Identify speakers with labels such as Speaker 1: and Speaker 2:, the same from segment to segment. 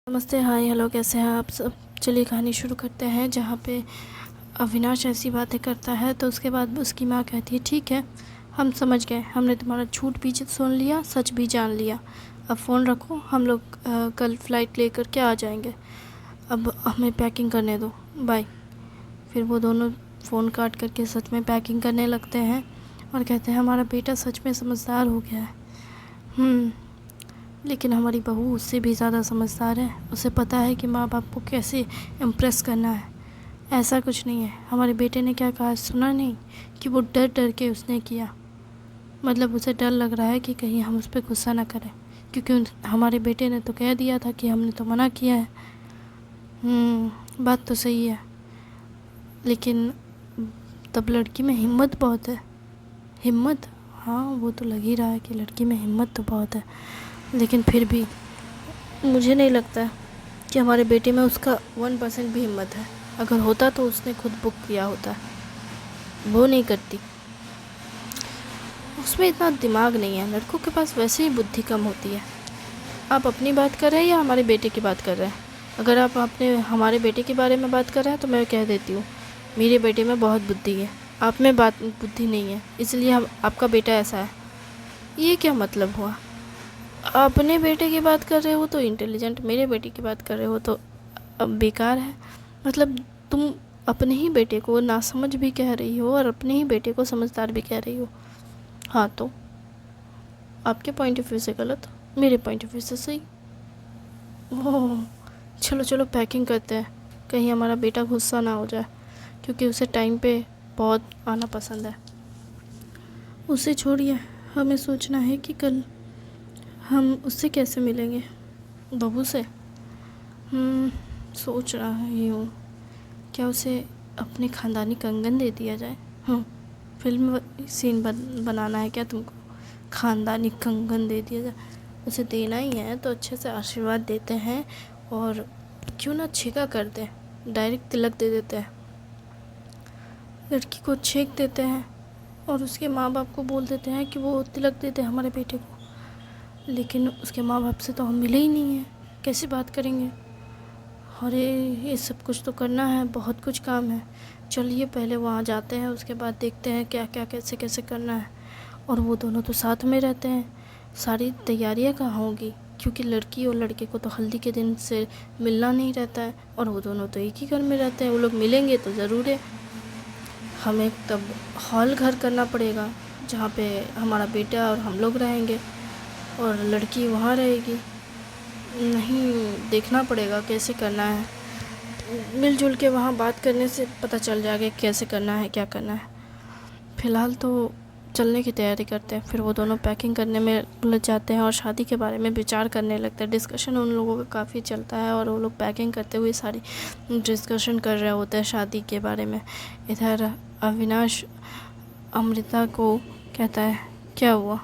Speaker 1: नमस्ते, हाय, हेलो, कैसे हैं आप सब। चलिए कहानी शुरू करते हैं। जहाँ पे अविनाश ऐसी बातें करता है तो उसके बाद उसकी माँ कहती है, ठीक है, हम समझ गए, हमने तुम्हारा झूठ भी सुन लिया, सच भी जान लिया। अब फ़ोन रखो, हम लोग कल फ़्लाइट लेकर के आ जाएंगे। अब हमें पैकिंग करने दो, बाय। फिर वो दोनों फ़ोन काट करके सच में पैकिंग करने लगते हैं और कहते हैं, हमारा बेटा सच में समझदार हो गया है। लेकिन हमारी बहू उससे भी ज़्यादा समझदार है। उसे पता है कि माँ बाप को कैसे इम्प्रेस करना है। ऐसा कुछ नहीं है। हमारे बेटे ने क्या कहा, सुना नहीं कि वो डर डर के उसने किया। मतलब उसे डर लग रहा है कि कहीं हम उस पर गुस्सा ना करें, क्योंकि हमारे बेटे ने तो कह दिया था कि हमने तो मना किया है। बात तो सही है, लेकिन तब लड़की में हिम्मत बहुत है। हिम्मत, हाँ, वो तो लग ही रहा है कि लड़की में हिम्मत तो बहुत है। लेकिन फिर भी मुझे नहीं लगता कि हमारे बेटे में उसका 1% भी हिम्मत है। अगर होता तो उसने खुद बुक किया होता। वो नहीं करती, उसमें इतना दिमाग नहीं है। लड़कों के पास वैसे ही बुद्धि कम होती है। आप अपनी बात कर रहे हैं या हमारे बेटे की बात कर रहे हैं? अगर आप अपने हमारे बेटे के बारे में बात कर रहे हैं तो मैं कह देती हूँ, मेरे बेटे में बहुत बुद्धि है, आप में बात बुद्धि नहीं है, इसलिए आपका बेटा ऐसा है। ये क्या मतलब हुआ? अपने बेटे की बात कर रहे हो तो इंटेलिजेंट, मेरे बेटे की बात कर रहे हो तो अब बेकार है। मतलब तुम अपने ही बेटे को नासमझ भी कह रही हो और अपने ही बेटे को समझदार भी कह रही हो। हाँ, तो आपके पॉइंट ऑफ व्यू से गलत, मेरे पॉइंट ऑफ व्यू से सही। ओह, चलो चलो पैकिंग करते हैं, कहीं हमारा बेटा गुस्सा ना हो जाए, क्योंकि उसे टाइम पे बहुत आना पसंद है। उसे छोड़िए, हमें सोचना है कि कल हम उससे कैसे मिलेंगे, बहू से। सोच रहा हूँ क्या उसे अपने ख़ानदानी कंगन दे दिया जाए। फिल्म सीन बनाना है क्या तुमको? ख़ानदानी कंगन दे दिया जाए। उसे देना ही है तो अच्छे से आशीर्वाद देते हैं, और क्यों ना छेका कर दें, डायरेक्ट तिलक दे देते हैं, लड़की को छेक देते हैं और उसके माँ बाप को बोल देते हैं कि वो तिलक दे दे हमारे बेटे को। लेकिन उसके माँ बाप से तो हम मिले ही नहीं हैं, कैसे बात करेंगे? अरे ये सब कुछ तो करना है, बहुत कुछ काम है। चलिए पहले वहाँ जाते हैं, उसके बाद देखते हैं क्या क्या कैसे कैसे करना है। और वो दोनों तो साथ में रहते हैं, सारी तैयारियाँ कहाँ होंगी, क्योंकि लड़की और लड़के को तो हल्दी के दिन से मिलना नहीं रहता है, और वो दोनों तो एक ही घर में रहते हैं। वो लोग मिलेंगे तो ज़रूर है। हमें तब हॉल घर करना पड़ेगा, जहाँ पे हमारा बेटा और हम लोग रहेंगे और लड़की वहाँ रहेगी। नहीं, देखना पड़ेगा कैसे करना है। मिलजुल के वहाँ बात करने से पता चल जाएगा कैसे करना है, क्या करना है। फ़िलहाल तो चलने की तैयारी करते हैं। फिर वो दोनों पैकिंग करने में उलझ जाते हैं और शादी के बारे में विचार करने लगते हैं। डिस्कशन उन लोगों का काफ़ी चलता है और वो लोग पैकिंग करते हुए सारी डिस्कशन कर रहे होते हैं शादी के बारे में। इधर अविनाश अमृता को कहता है, क्या हुआ,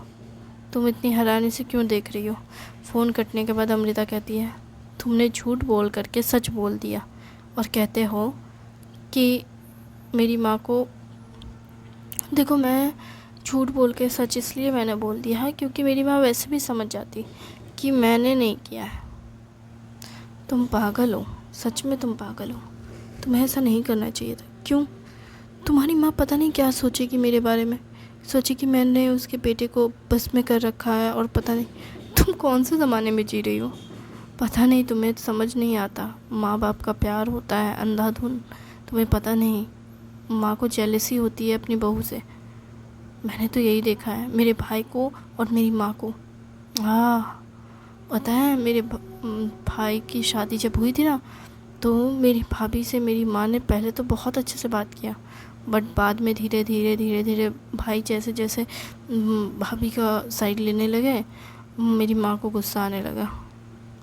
Speaker 1: तुम इतनी हैरानी से क्यों देख रही हो? फ़ोन कटने के बाद अमृता कहती है, तुमने झूठ बोल करके सच बोल दिया और कहते हो कि मेरी माँ को। देखो, मैं झूठ बोल के सच इसलिए मैंने बोल दिया है क्योंकि मेरी माँ वैसे भी समझ जाती कि मैंने नहीं किया है। तुम पागल हो, सच में तुम पागल हो। तुम्हें ऐसा नहीं करना चाहिए था। क्यों? तुम्हारी माँ पता नहीं क्या सोचेगी मेरे बारे में। सोची कि मैंने उसके बेटे को बस में कर रखा है, और पता नहीं तुम कौन से ज़माने में जी रही हो। पता नहीं, तुम्हें समझ नहीं आता। माँ बाप का प्यार होता है अंधाधुन, तुम्हें पता नहीं। माँ को जेलसी होती है अपनी बहू से। मैंने तो यही देखा है, मेरे भाई को और मेरी माँ को। हाँ, पता है, मेरे भाई की शादी जब हुई थी ना, तो मेरी भाभी से मेरी माँ ने पहले तो बहुत अच्छे से बात किया, बट बाद में धीरे धीरे धीरे धीरे भाई जैसे जैसे भाभी का साइड लेने लगे, मेरी माँ को गुस्सा आने लगा।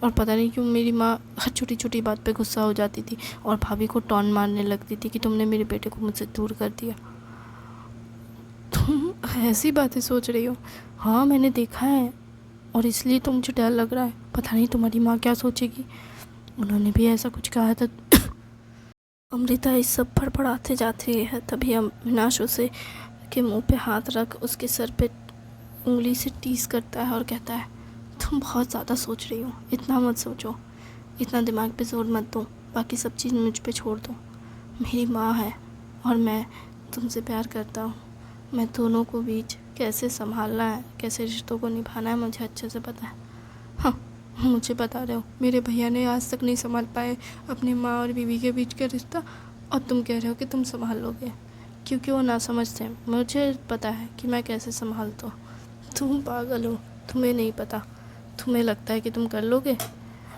Speaker 1: और पता नहीं क्यों मेरी माँ हर छोटी छोटी बात पे गुस्सा हो जाती थी और भाभी को टॉन मारने लगती थी कि तुमने मेरे बेटे को मुझसे दूर कर दिया। तुम ऐसी बातें सोच रही हो? हाँ, मैंने देखा है, और इसलिए तो मुझे डर लग रहा है। पता नहीं तुम्हारी माँ क्या सोचेगी। उन्होंने भी ऐसा कुछ कहा था। अमृता इस सब फड़फड़ाते जाती है, तभी अविनाश उसे के मुंह पे हाथ रख उसके सर पे उंगली से टीस करता है और कहता है, तुम बहुत ज़्यादा सोच रही हो, इतना मत सोचो। इतना दिमाग पे जोर मत दो, बाकी सब चीज़ मुझ पे छोड़ दो। मेरी माँ है और मैं तुमसे प्यार करता हूँ। मैं दोनों को बीच कैसे संभालना है, कैसे रिश्तों को निभाना है, मुझे अच्छे से पता है। हाँ, मुझे बता रहे हो मेरे भैया ने आज तक नहीं संभाल पाए अपनी माँ और बीवी के बीच का रिश्ता, और तुम कह रहे हो कि तुम संभाल लोगे, क्योंकि वो ना समझते हैं। मुझे पता है कि मैं कैसे संभालता हूँ। तुम पागल हो, तुम्हें नहीं पता। तुम्हें लगता है कि तुम कर लोगे।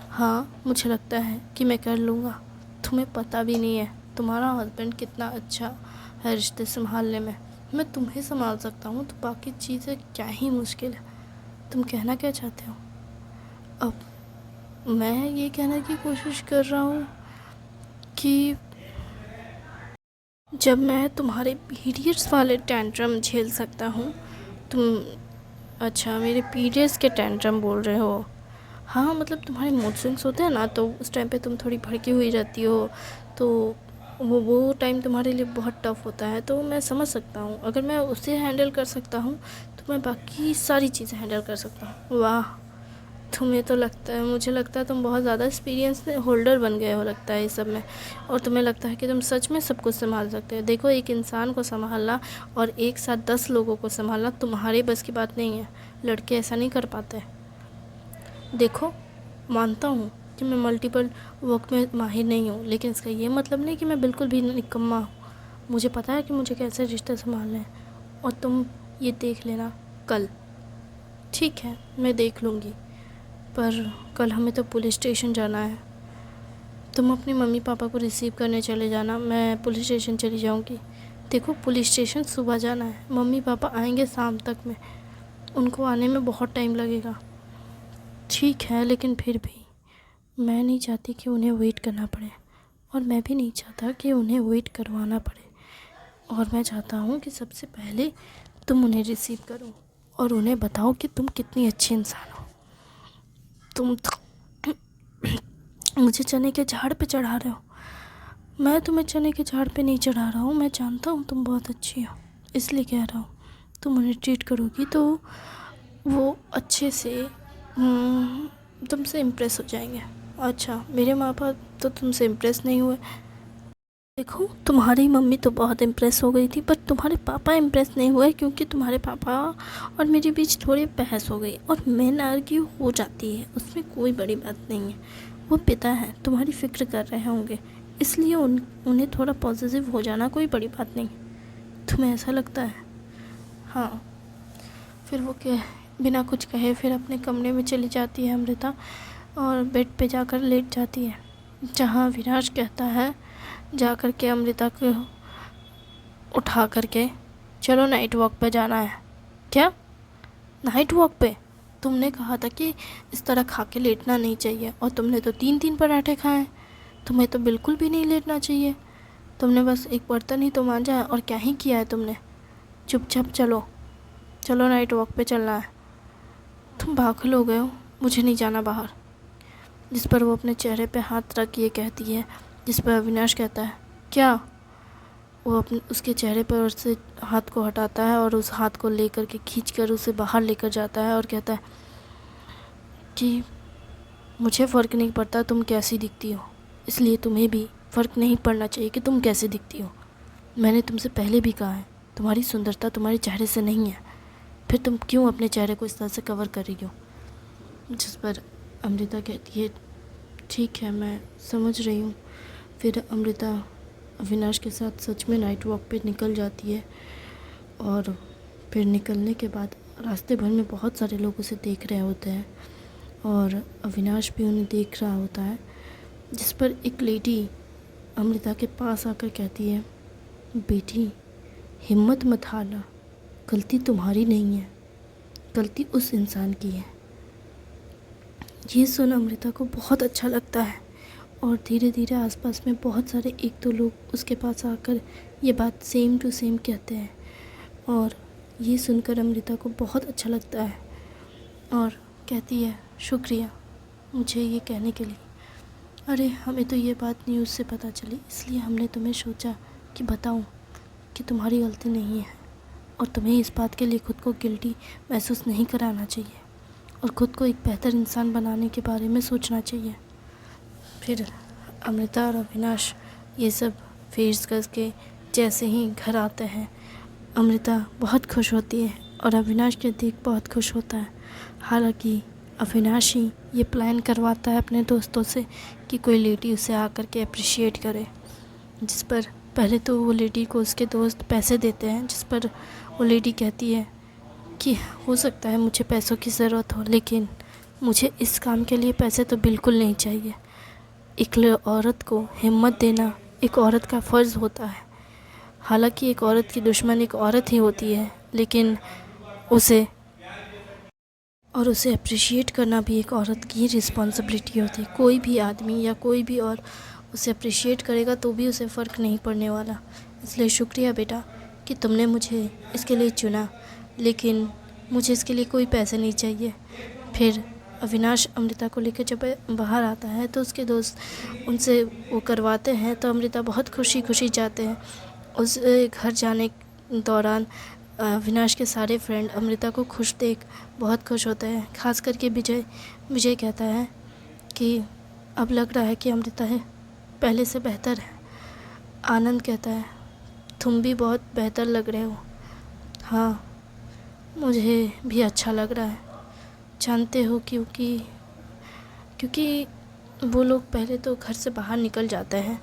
Speaker 1: हाँ, मुझे लगता है कि मैं कर लूँगा। तुम्हें पता भी नहीं है तुम्हारा हस्बैंड कितना अच्छा है रिश्ते संभालने में। मैं तुम्हें संभाल सकता हूँ तो बाकी चीज़ें क्या ही मुश्किल है। तुम कहना क्या चाहते हो? अब मैं ये कहने की कोशिश कर रहा हूँ कि जब मैं तुम्हारे पीरियड्स वाले टेंट्रम झेल सकता हूँ, तुम अच्छा मेरे पीरियड्स के टेंट्रम बोल रहे हो? हाँ, मतलब तुम्हारे मूड स्विंग्स होते हैं ना, तो उस टाइम पे तुम थोड़ी भड़की हुई रहती हो, तो वो टाइम तुम्हारे लिए बहुत टफ़ होता है। तो मैं समझ सकता हूँ, अगर मैं उसे हैंडल कर सकता हूँ तो मैं बाकी सारी चीज़ें हैंडल कर सकता हूँ। वाह, तुम्हें तो लगता है, मुझे लगता है तुम बहुत ज़्यादा एक्सपीरियंस होल्डर बन गए हो लगता है इस सब में, और तुम्हें लगता है कि तुम सच में सब कुछ संभाल सकते हो। देखो, एक इंसान को संभालना और एक साथ 10 लोगों को संभालना तुम्हारे बस की बात नहीं है। लड़के ऐसा नहीं कर पाते। देखो, मानता हूँ कि मैं मल्टीपल वर्क में माहिर नहीं हूँ, लेकिन इसका ये मतलब नहीं कि मैं बिल्कुल भी निकम्मा हूँ। मुझे पता है कि मुझे कैसे रिश्ते संभालने हैं, और तुम ये देख लेना कल। ठीक है, मैं देख लूँगी, पर कल हमें तो पुलिस स्टेशन जाना है। तुम अपने मम्मी पापा को रिसीव करने चले जाना, मैं पुलिस स्टेशन चली जाऊँगी। देखो, पुलिस स्टेशन सुबह जाना है, मम्मी पापा आएंगे शाम तक में, उनको आने में बहुत टाइम लगेगा। ठीक है, लेकिन फिर भी मैं नहीं चाहती कि उन्हें वेट करना पड़े, और मैं भी नहीं चाहता कि उन्हें वेट करवाना पड़े। और मैं चाहता हूँ कि सबसे पहले तुम उन्हें रिसीव करो और उन्हें बताओ कि तुम कितनी अच्छी इंसान हो। तुम तो मुझे चने के झाड़ पे चढ़ा रहे हो। मैं तुम्हें चने के झाड़ पे नहीं चढ़ा रहा हूँ, मैं जानता हूँ तुम बहुत अच्छी हो, इसलिए कह रहा हूँ। तुम उन्हें ट्रीट करोगी तो वो अच्छे से तुमसे इम्प्रेस हो जाएंगे। अच्छा, मेरे माँ बाप तो तुमसे इम्प्रेस नहीं हुए। देखो, तुम्हारी मम्मी तो बहुत इम्प्रेस हो गई थी, पर तुम्हारे पापा इम्प्रेस नहीं हुए, क्योंकि तुम्हारे पापा और मेरे बीच थोड़ी बहस हो गई और मेन आर्ग्यू हो जाती है, उसमें कोई बड़ी बात नहीं है। वो पिता हैं, तुम्हारी फ़िक्र कर रहे होंगे, इसलिए उन्हें थोड़ा पॉजिटिव हो जाना कोई बड़ी बात नहीं। तुम्हें ऐसा लगता है? हाँ। फिर वो बिना कुछ कहे फिर अपने कमरे में चली जाती है अमृता, और बेड पे जाकर लेट जाती है, जहाँ विनाश कहता है जा कर के अमृता को उठा करके, चलो नाइट वॉक पे जाना है। क्या नाइट वॉक पे? तुमने कहा था कि इस तरह खा के लेटना नहीं चाहिए, और तुमने तो 3-3 पराठे खाए। तुम्हें तो बिल्कुल भी नहीं लेटना चाहिए। तुमने बस एक बर्तन ही तो मांजा है, और क्या ही किया है तुमने। चुपचाप चलो, चलो नाइट वॉक पे चलना है। तुम पागल हो गए हो, मुझे नहीं जाना बाहर। जिस पर वो अपने चेहरे पे हाथ रख ये कहती है, जिस पर अविनाश कहता है क्या। वो अपने उसके चेहरे पर से हाथ को हटाता है और उस हाथ को लेकर के खींच कर उसे बाहर लेकर जाता है और कहता है कि मुझे फ़र्क नहीं पड़ता तुम कैसी दिखती हो, इसलिए तुम्हें भी फ़र्क नहीं पड़ना चाहिए कि तुम कैसे दिखती हो। मैंने तुमसे पहले भी कहा है, तुम्हारी सुंदरता तुम्हारे चेहरे से नहीं है, फिर तुम क्यों अपने चेहरे को इस तरह से कवर कर रही हो। जिस पर अमृता कहती है ठीक है, मैं समझ रही हूँ। फिर अमृता अविनाश के साथ सच में नाइट वॉक पे निकल जाती है, और फिर निकलने के बाद रास्ते भर में बहुत सारे लोग उसे देख रहे होते हैं, और अविनाश भी उन्हें देख रहा होता है। जिस पर एक लेडी अमृता के पास आकर कहती है बेटी, हिम्मत मत हारना, गलती तुम्हारी नहीं है, गलती उस इंसान की है। ये सुन अमृता को बहुत अच्छा लगता है, और धीरे धीरे आसपास में बहुत सारे 1-2 लोग उसके पास आकर ये बात सेम टू सेम कहते हैं, और ये सुनकर अमृता को बहुत अच्छा लगता है और कहती है शुक्रिया मुझे ये कहने के लिए। अरे, हमें तो ये बात न्यूज़ से पता चली, इसलिए हमने तुम्हें सोचा कि बताऊं कि तुम्हारी गलती नहीं है, और तुम्हें इस बात के लिए खुद को गिल्टी महसूस नहीं कराना चाहिए, और ख़ुद को एक बेहतर इंसान बनाने के बारे में सोचना चाहिए। फिर अमृता और अविनाश ये सब फेस करके जैसे ही घर आते हैं, अमृता बहुत खुश होती है और अविनाश के देख बहुत खुश होता है। हालांकि अविनाश ही ये प्लान करवाता है अपने दोस्तों से कि कोई लेडी उसे आकर के अप्रिशिएट करे, जिस पर पहले तो वो लेडी को उसके दोस्त पैसे देते हैं, जिस पर वो लेडी कहती है कि हो सकता है मुझे पैसों की ज़रूरत हो, लेकिन मुझे इस काम के लिए पैसे तो बिल्कुल नहीं चाहिए। एक औरत को हिम्मत देना एक औरत का फ़र्ज़ होता है। हालांकि एक औरत की दुश्मन एक औरत ही होती है, लेकिन उसे अप्रिशिएट करना भी एक औरत की रिस्पॉन्सिबिलिटी होती है। कोई भी आदमी या कोई भी और उसे अप्रिशिएट करेगा तो भी उसे फ़र्क नहीं पड़ने वाला। इसलिए शुक्रिया बेटा कि तुमने मुझे इसके लिए चुना, लेकिन मुझे इसके लिए कोई पैसे नहीं चाहिए। फिर अविनाश अमृता को लेकर जब बाहर आता है तो उसके दोस्त उनसे वो करवाते हैं, तो अमृता बहुत खुशी खुशी जाते हैं। उस घर जाने के दौरान अविनाश के सारे फ्रेंड अमृता को खुश देख बहुत खुश होते हैं, खास करके विजय कहता है कि अब लग रहा है कि अमृता है पहले से बेहतर है। आनंद कहता है तुम भी बहुत बेहतर लग रहे हो। हाँ, मुझे भी अच्छा लग रहा है, जानते हो, क्योंकि वो लोग पहले तो घर से बाहर निकल जाते हैं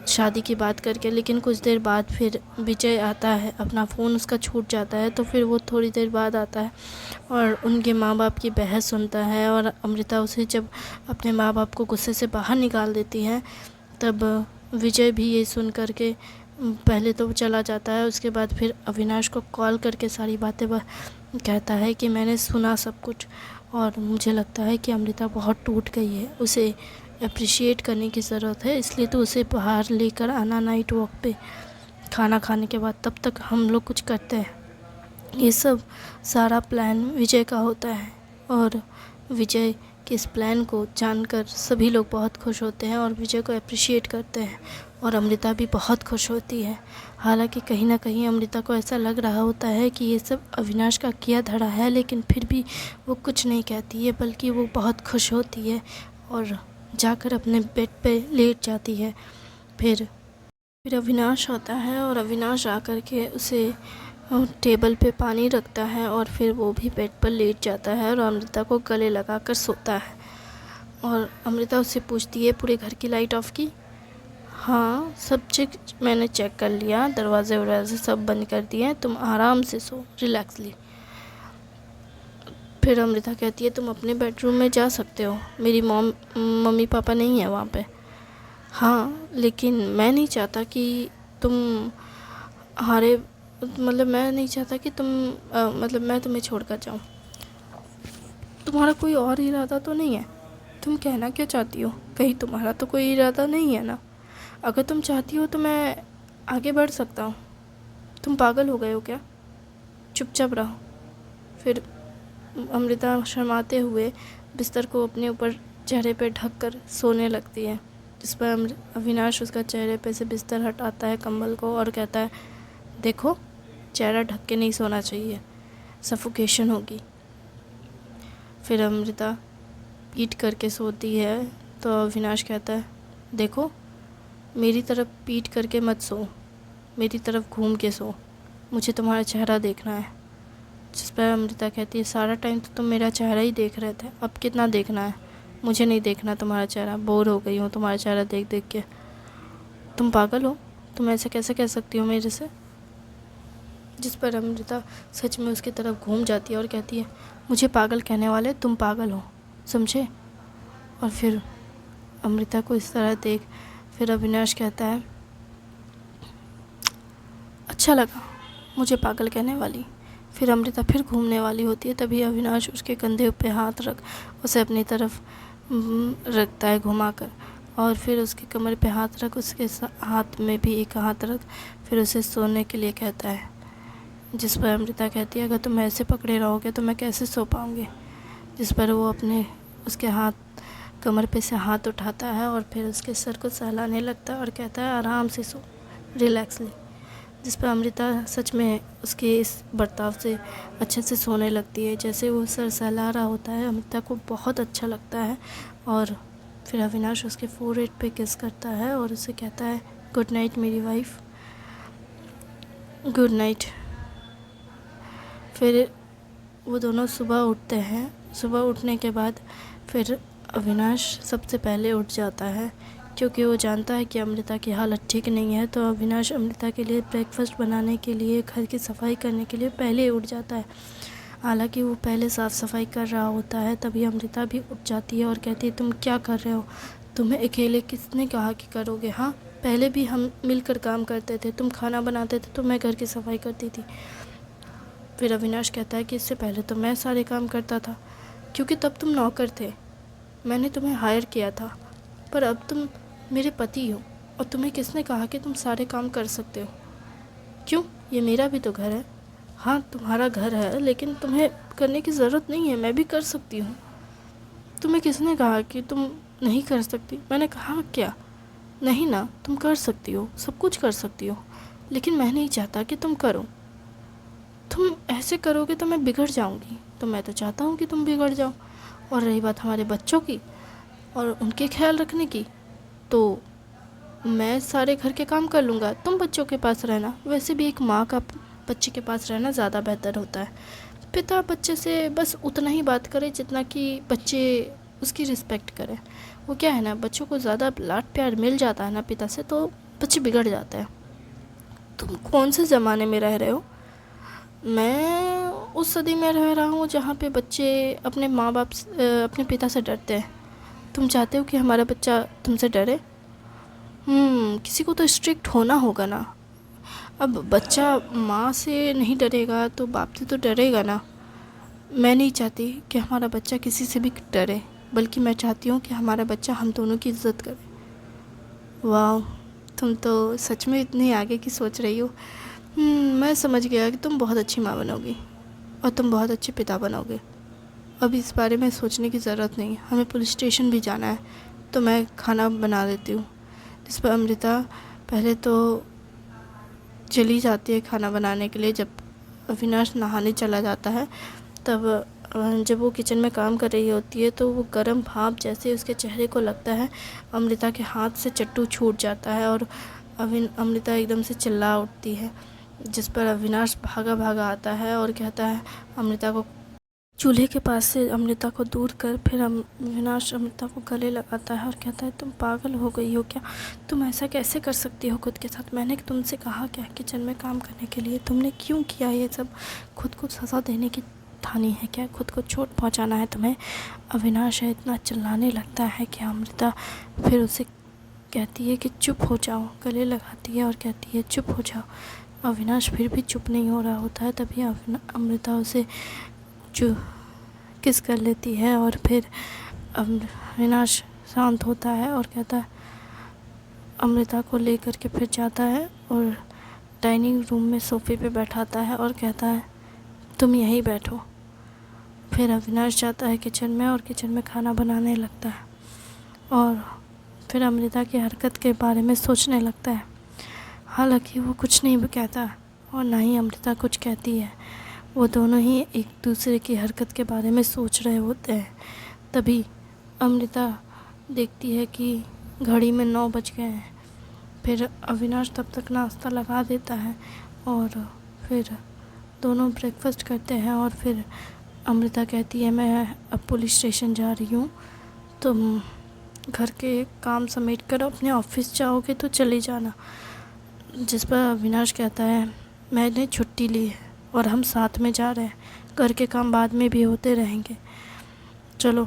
Speaker 1: शादी की बात करके, लेकिन कुछ देर बाद फिर विजय आता है, अपना फ़ोन उसका छूट जाता है, तो फिर वो थोड़ी देर बाद आता है और उनके माँ बाप की बहस सुनता है। और अमृता उसे जब अपने माँ बाप को गुस्से से बाहर निकाल देती है, तब विजय भी ये सुन करके पहले तो वो चला जाता है। उसके बाद फिर अविनाश को कॉल करके सारी बातें कहता है कि मैंने सुना सब कुछ और मुझे लगता है कि अमृता बहुत टूट गई है, उसे अप्रिशिएट करने की ज़रूरत है, इसलिए तो उसे बाहर लेकर आना नाइट वॉक पे खाना खाने के बाद, तब तक हम लोग कुछ करते हैं। ये सब सारा प्लान विजय का होता है और विजय के इस प्लान को जानकर सभी लोग बहुत खुश होते हैं और विजय को अप्रिशिएट करते हैं और अमृता भी बहुत खुश होती है। हालांकि कहीं ना कहीं अमृता को ऐसा लग रहा होता है कि ये सब अविनाश का किया धरा है, लेकिन फिर भी वो कुछ नहीं कहती है, बल्कि वो बहुत खुश होती है और जाकर अपने बेड पे लेट जाती है। फिर अविनाश आता है और अविनाश आकर के उसे टेबल पे पानी रखता है और फिर वो भी बेड पर लेट जाता है और अमृता को गले लगाकर सोता है। और अमृता उससे पूछती है पूरे घर की लाइट ऑफ की? हाँ, सब चीज़ मैंने चेक कर लिया, दरवाजे वरवाजे सब बंद कर दिए, तुम आराम से सो रिलैक्सली। फिर अमृता कहती है तुम अपने बेडरूम में जा सकते हो, मेरी मम्मी पापा नहीं है वहाँ पे। हाँ, लेकिन मैं नहीं चाहता कि तुम मैं नहीं चाहता कि मैं तुम्हें छोड़कर जाऊँ। तुम्हारा कोई और इरादा तो नहीं है? तुम कहना क्या चाहती हो? कहीं तुम्हारा तो कोई इरादा नहीं है ना? अगर तुम चाहती हो तो मैं आगे बढ़ सकता हूँ। तुम पागल हो गए हो क्या? चुपचाप रहो। फिर अमृता शर्माते हुए बिस्तर को अपने ऊपर चेहरे पे ढक कर सोने लगती है, जिस पर अविनाश उसका चेहरे पे से बिस्तर हटाता है कंबल को और कहता है देखो, चेहरा ढक के नहीं सोना चाहिए, सफोकेशन होगी। फिर अमृता पीट करके सोती है तो अविनाश कहता है देखो, मेरी तरफ पीट करके मत सो, मेरी तरफ घूम के सो, मुझे तुम्हारा चेहरा देखना है। जिस पर अमृता कहती है सारा टाइम तो तुम मेरा चेहरा ही देख रहे थे, अब कितना देखना है? मुझे नहीं देखना तुम्हारा चेहरा, बोर हो गई हूँ तुम्हारा चेहरा देख देख के। तुम पागल हो, तुम ऐसे कैसे कह सकती हो मेरे से? जिस पर अमृता सच में उसकी तरफ घूम जाती है और कहती है मुझे पागल कहने वाले तुम पागल हो, समझे? और फिर अमृता को इस तरह देख फिर अविनाश कहता है अच्छा लगा मुझे पागल कहने वाली। फिर अमृता फिर घूमने वाली होती है, तभी अविनाश उसके कंधे पे हाथ रख उसे अपनी तरफ रखता है घुमाकर, और फिर उसके कमर पे हाथ रख उसके हाथ में भी एक हाथ रख फिर उसे सोने के लिए कहता है। जिस पर अमृता कहती है अगर तुम ऐसे पकड़े रहोगे तो मैं कैसे सो पाऊँगी। जिस पर वो अपने उसके कमर पे से हाथ उठाता है और फिर उसके सर को सहलाने लगता है और कहता है आराम से सो, रिलैक्सली। जिस पर अमृता सच में उसके इस बर्ताव से अच्छे से सोने लगती है। जैसे वो सर सहला रहा होता है, अमृता को बहुत अच्छा लगता है और फिर अविनाश उसके फोरहेड पे किस करता है और उसे कहता है गुड नाइट मेरी वाइफ, गुड नाइट। फिर वो दोनों सुबह उठते हैं। सुबह उठने के बाद फिर अविनाश सबसे पहले उठ जाता है, क्योंकि वो जानता है कि अमृता की हालत ठीक नहीं है। तो अविनाश अमृता के लिए ब्रेकफास्ट बनाने के लिए, घर की सफाई करने के लिए पहले ही उठ जाता है। हालांकि वो पहले साफ़ सफाई कर रहा होता है, तभी अमृता भी उठ जाती है और कहती है तुम क्या कर रहे हो, तुम्हें अकेले किसने कहा कि करोगे, हाँ पहले भी हम मिलकर काम करते थे, तुम खाना बनाते थे तो मैं घर की सफाई करती थी। फिर अविनाश कहता है कि इससे पहले तो मैं सारे काम करता था, क्योंकि तब तुम नौकर थे, मैंने तुम्हें हायर किया था, पर अब तुम मेरे पति हो और तुम्हें किसने कहा कि तुम सारे काम कर सकते हो। क्यों, ये मेरा भी तो घर है। हाँ तुम्हारा घर है, लेकिन तुम्हें करने की ज़रूरत नहीं है, मैं भी कर सकती हूँ। तुम्हें किसने कहा कि तुम नहीं कर सकती, मैंने कहा क्या, नहीं ना, तुम कर सकती हो, सब कुछ कर सकती हो, लेकिन मैं नहीं चाहता कि तुम करो। तुम ऐसे करोगे तो मैं बिगड़ जाऊंगी, तो मैं तो चाहता हूँ कि तुम बिगड़ जाओ। और रही बात हमारे बच्चों की और उनके ख्याल रखने की, तो मैं सारे घर के काम कर लूँगा, तुम बच्चों के पास रहना। वैसे भी एक माँ का बच्चे के पास रहना ज़्यादा बेहतर होता है। पिता बच्चे से बस उतना ही बात करे जितना कि बच्चे उसकी रिस्पेक्ट करें। वो क्या है ना, बच्चों को ज़्यादा लाड प्यार मिल जाता है ना पिता से, तो बच्चे बिगड़ जाते हैं। तुम कौन से ज़माने में रह रहे हो? मैं उस सदी में रह रहा हूँ जहाँ पे बच्चे अपने माँ बाप अपने पिता से डरते हैं। तुम चाहते हो कि हमारा बच्चा तुमसे डरे? किसी को तो स्ट्रिक्ट होना होगा ना। अब बच्चा माँ से नहीं डरेगा तो बाप से तो डरेगा ना। मैं नहीं चाहती कि हमारा बच्चा किसी से भी डरे, बल्कि मैं चाहती हूँ कि हमारा बच्चा हम दोनों की इज़्ज़त करे। वाह, तुम तो सच में इतनी आगे की सोच रही हो। मैं समझ गया कि तुम बहुत अच्छी माँ बनोगी और तुम बहुत अच्छे पिता बनोगे। अब इस बारे में सोचने की ज़रूरत नहीं, हमें पुलिस स्टेशन भी जाना है, तो मैं खाना बना देती हूँ। जिस पर अमृता पहले तो चली जाती है खाना बनाने के लिए। जब अविनाश नहाने चला जाता है, तब जब वो किचन में काम कर रही होती है, तो वो गर्म भाप जैसे उसके चेहरे को लगता है, अमृता के हाथ से चट्टू छूट जाता है और अमृता एकदम से चिल्ला उठती है। जिस पर अविनाश भागा भागा आता है और कहता है अमृता को, चूल्हे के पास से अमृता को दूर कर। फिर अविनाश अमृता को गले लगाता है और कहता है तुम पागल हो गई हो क्या, तुम ऐसा कैसे कर सकती हो खुद के साथ? मैंने तुमसे कहा क्या किचन में काम करने के लिए, तुमने क्यों किया ये सब? खुद को सज़ा देने की ठानी है क्या? खुद को चोट पहुंचाना है तुम्हें? अविनाश है इतना चिल्लाने लगता है कि अमृता फिर उसे कहती है कि चुप हो जाओ, गले लगाती है और कहती है चुप हो जाओ। अविनाश फिर भी चुप नहीं हो रहा होता है। तभी अमृता उसे जो किस कर लेती है और फिर अविनाश शांत होता है और कहता है, अमृता को लेकर के फिर जाता है और डाइनिंग रूम में सोफ़े पे बैठाता है और कहता है तुम यहीं बैठो। फिर अविनाश जाता है किचन में और किचन में खाना बनाने लगता है और फिर अमृता की हरकत के बारे में सोचने लगता है। हालांकि वो कुछ नहीं कहता और ना ही अमृता कुछ कहती है, वो दोनों ही एक दूसरे की हरकत के बारे में सोच रहे होते हैं। तभी अमृता देखती है कि घड़ी में 9 बज गए हैं। फिर अविनाश तब तक नाश्ता लगा देता है और फिर दोनों ब्रेकफास्ट करते हैं और फिर अमृता कहती है मैं अब पुलिस स्टेशन जा रही हूँ, तुम घर के काम समेट कर अपने ऑफिस जाओगे तो चले जाना। जिस पर अविनाश कहता है मैंने छुट्टी ली है और हम साथ में जा रहे हैं, घर के काम बाद में भी होते रहेंगे, चलो।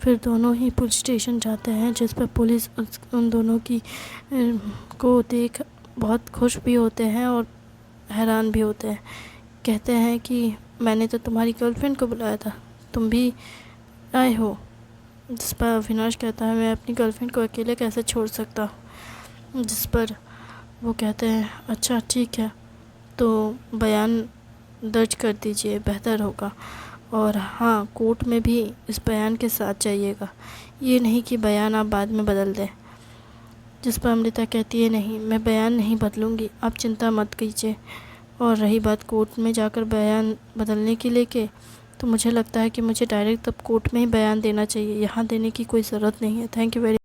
Speaker 1: फिर दोनों ही पुलिस स्टेशन जाते हैं, जिस पर पुलिस उन दोनों की को देख बहुत खुश भी होते हैं और हैरान भी होते हैं। कहते हैं कि मैंने तो तुम्हारी गर्लफ्रेंड को बुलाया था, तुम भी आए हो। जिस पर अविनाश कहता है मैं अपनी गर्लफ्रेंड को अकेले कैसे छोड़ सकता हूँ। जिस पर वो कहते हैं अच्छा ठीक है, तो बयान दर्ज कर दीजिए, बेहतर होगा। और हाँ, कोर्ट में भी इस बयान के साथ जाइएगा, ये नहीं कि बयान आप बाद में बदल दें। जिस पर अमृता कहती है नहीं, मैं बयान नहीं बदलूँगी, आप चिंता मत कीजिए। और रही बात कोर्ट में जाकर बयान बदलने की लेके, तो मुझे लगता है कि मुझे डायरेक्ट तब कोर्ट में ही बयान देना चाहिए, यहाँ देने की कोई ज़रूरत नहीं है। Thank you very